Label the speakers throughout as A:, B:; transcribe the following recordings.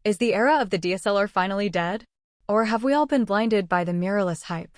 A: Is the era of the DSLR finally dead? Or have we all been blinded by the mirrorless hype?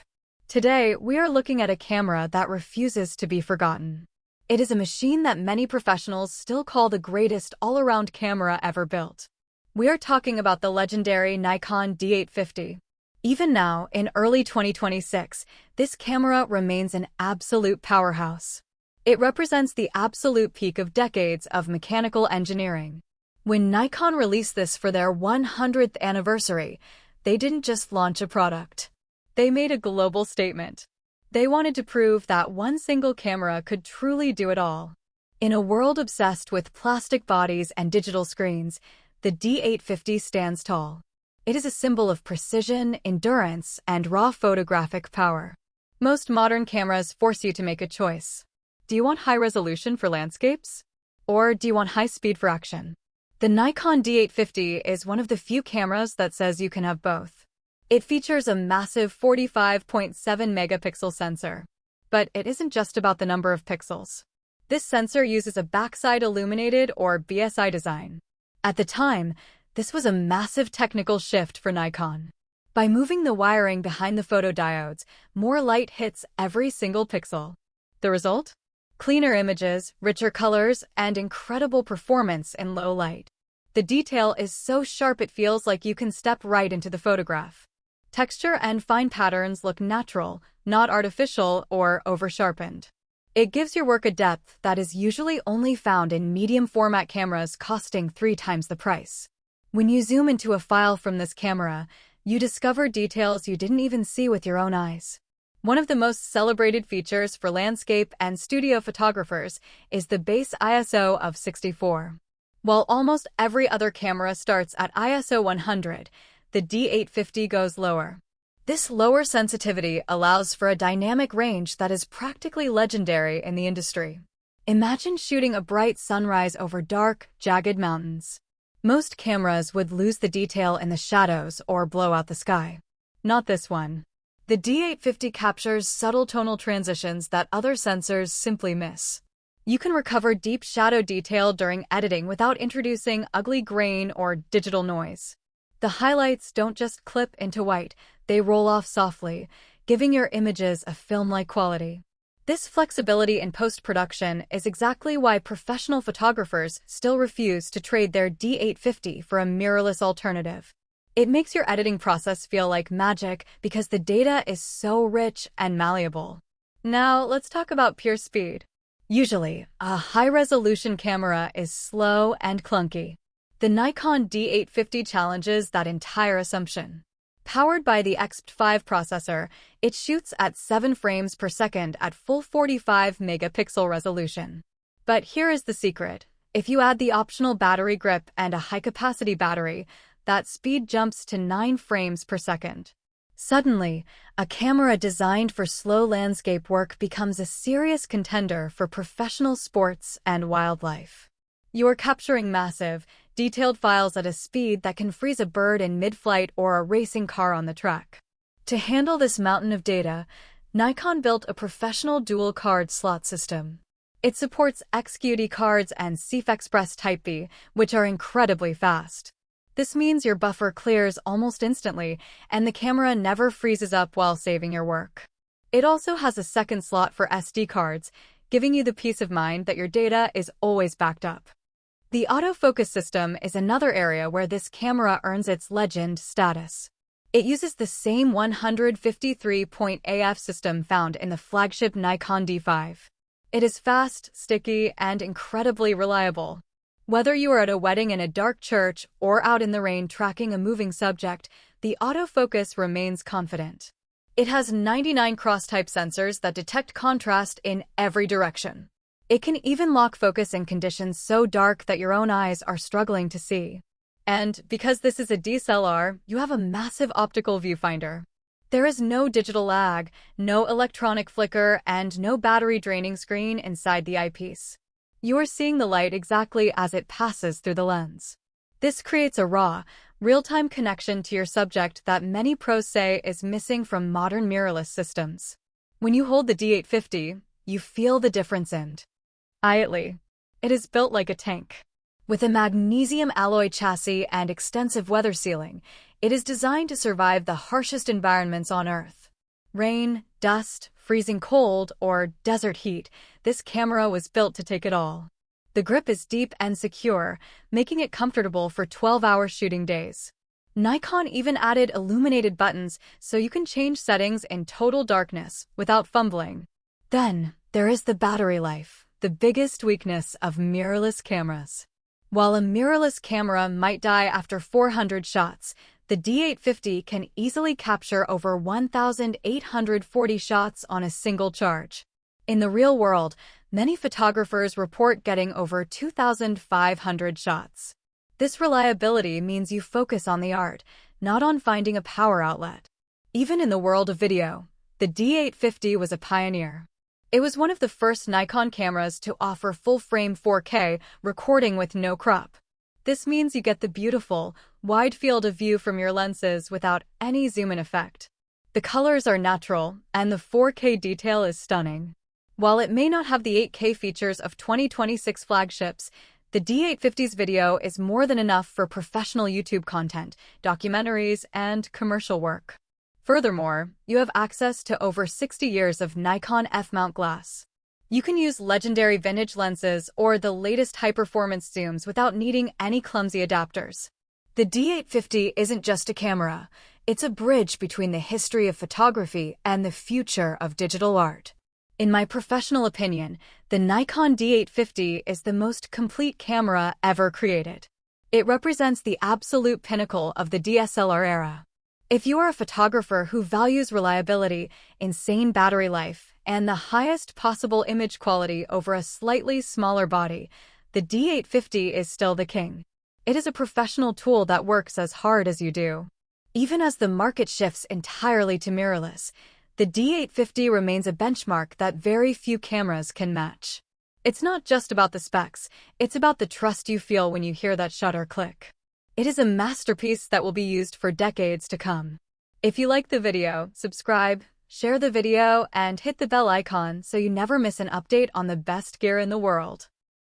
A: Today, we are looking at a camera that refuses to be forgotten. It is a machine that many professionals still call the greatest all-around camera ever built. We are talking about the legendary Nikon D850. Even now, in early 2026, this camera remains an absolute powerhouse. It represents the absolute peak of decades of mechanical engineering. When Nikon released this for their 100th anniversary, they didn't just launch a product. They made a global statement. They wanted to prove that one single camera could truly do it all. In a world obsessed with plastic bodies and digital screens, the D850 stands tall. It is a symbol of precision, endurance, and raw photographic power. Most modern cameras force you to make a choice. Do you want high resolution for landscapes? Or do you want high speed for action? The Nikon D850 is one of the few cameras that says you can have both. It features a massive 45.7 megapixel sensor. But it isn't just about the number of pixels. This sensor uses a backside illuminated or BSI design. At the time, this was a massive technical shift for Nikon. By moving the wiring behind the photodiodes, more light hits every single pixel. The result? Cleaner images, richer colors, and incredible performance in low light. The detail is so sharp it feels like you can step right into the photograph. Texture and fine patterns look natural, not artificial or over-sharpened. It gives your work a depth that is usually only found in medium-format cameras costing 3 times the price. When you zoom into a file from this camera, you discover details you didn't even see with your own eyes. One of the most celebrated features for landscape and studio photographers is the base ISO of 64. While almost every other camera starts at ISO 100, the D850 goes lower. This lower sensitivity allows for a dynamic range that is practically legendary in the industry. Imagine shooting a bright sunrise over dark, jagged mountains. Most cameras would lose the detail in the shadows or blow out the sky. Not this one. The D850 captures subtle tonal transitions that other sensors simply miss. You can recover deep shadow detail during editing without introducing ugly grain or digital noise. The highlights don't just clip into white, they roll off softly, giving your images a film-like quality. This flexibility in post-production is exactly why professional photographers still refuse to trade their D850 for a mirrorless alternative. It makes your editing process feel like magic because the data is so rich and malleable. Now, let's talk about pure speed. Usually, a high-resolution camera is slow and clunky. The Nikon D850 challenges that entire assumption. Powered by the X5 processor, it shoots at 7 frames per second at full 45 megapixel resolution. But here is the secret. If you add the optional battery grip and a high-capacity battery, that speed jumps to 9 frames per second. Suddenly, a camera designed for slow landscape work becomes a serious contender for professional sports and wildlife. You are capturing massive, detailed files at a speed that can freeze a bird in mid-flight or a racing car on the track. To handle this mountain of data, Nikon built a professional dual-card slot system. It supports XQD cards and CF Express Type B, which are incredibly fast. This means your buffer clears almost instantly, and the camera never freezes up while saving your work. It also has a second slot for SD cards, giving you the peace of mind that your data is always backed up. The autofocus system is another area where this camera earns its legend status. It uses the same 153-point AF system found in the flagship Nikon D5. It is fast, sticky, and incredibly reliable. Whether you are at a wedding in a dark church or out in the rain tracking a moving subject, the autofocus remains confident. It has 99 cross-type sensors that detect contrast in every direction. It can even lock focus in conditions so dark that your own eyes are struggling to see. And because this is a DSLR, you have a massive optical viewfinder. There is no digital lag, no electronic flicker, and no battery draining screen inside the eyepiece. You are seeing the light exactly as it passes through the lens. This creates a raw, real-time connection to your subject that many pros say is missing from modern mirrorless systems. When you hold the D850, you feel the difference in. It is built like a tank. With a magnesium alloy chassis and extensive weather sealing, it is designed to survive the harshest environments on Earth. Rain, dust, freezing cold, or desert heat, this camera was built to take it all. The grip is deep and secure, making it comfortable for 12-hour shooting days. Nikon even added illuminated buttons so you can change settings in total darkness without fumbling. Then, there is the battery life, the biggest weakness of mirrorless cameras. While a mirrorless camera might die after 400 shots, the D850 can easily capture over 1,840 shots on a single charge. In the real world, many photographers report getting over 2,500 shots. This reliability means you focus on the art, not on finding a power outlet. Even in the world of video, the D850 was a pioneer. It was one of the first Nikon cameras to offer full-frame 4K recording with no crop. This means you get the beautiful, wide field of view from your lenses without any zoom-in effect. The colors are natural, and the 4K detail is stunning. While it may not have the 8K features of 2026 flagships, the D850's video is more than enough for professional YouTube content, documentaries, and commercial work. Furthermore, you have access to over 60 years of Nikon F-mount glass. You can use legendary vintage lenses or the latest high-performance zooms without needing any clumsy adapters. The D850 isn't just a camera, it's a bridge between the history of photography and the future of digital art. In my professional opinion, the Nikon D850 is the most complete camera ever created. It represents the absolute pinnacle of the DSLR era. If you are a photographer who values reliability, insane battery life, and the highest possible image quality over a slightly smaller body, the D850 is still the king. It is a professional tool that works as hard as you do. Even as the market shifts entirely to mirrorless, the D850 remains a benchmark that very few cameras can match. It's not just about the specs, it's about the trust you feel when you hear that shutter click. It is a masterpiece that will be used for decades to come. If you like the video, subscribe, share the video, and hit the bell icon so you never miss an update on the best gear in the world.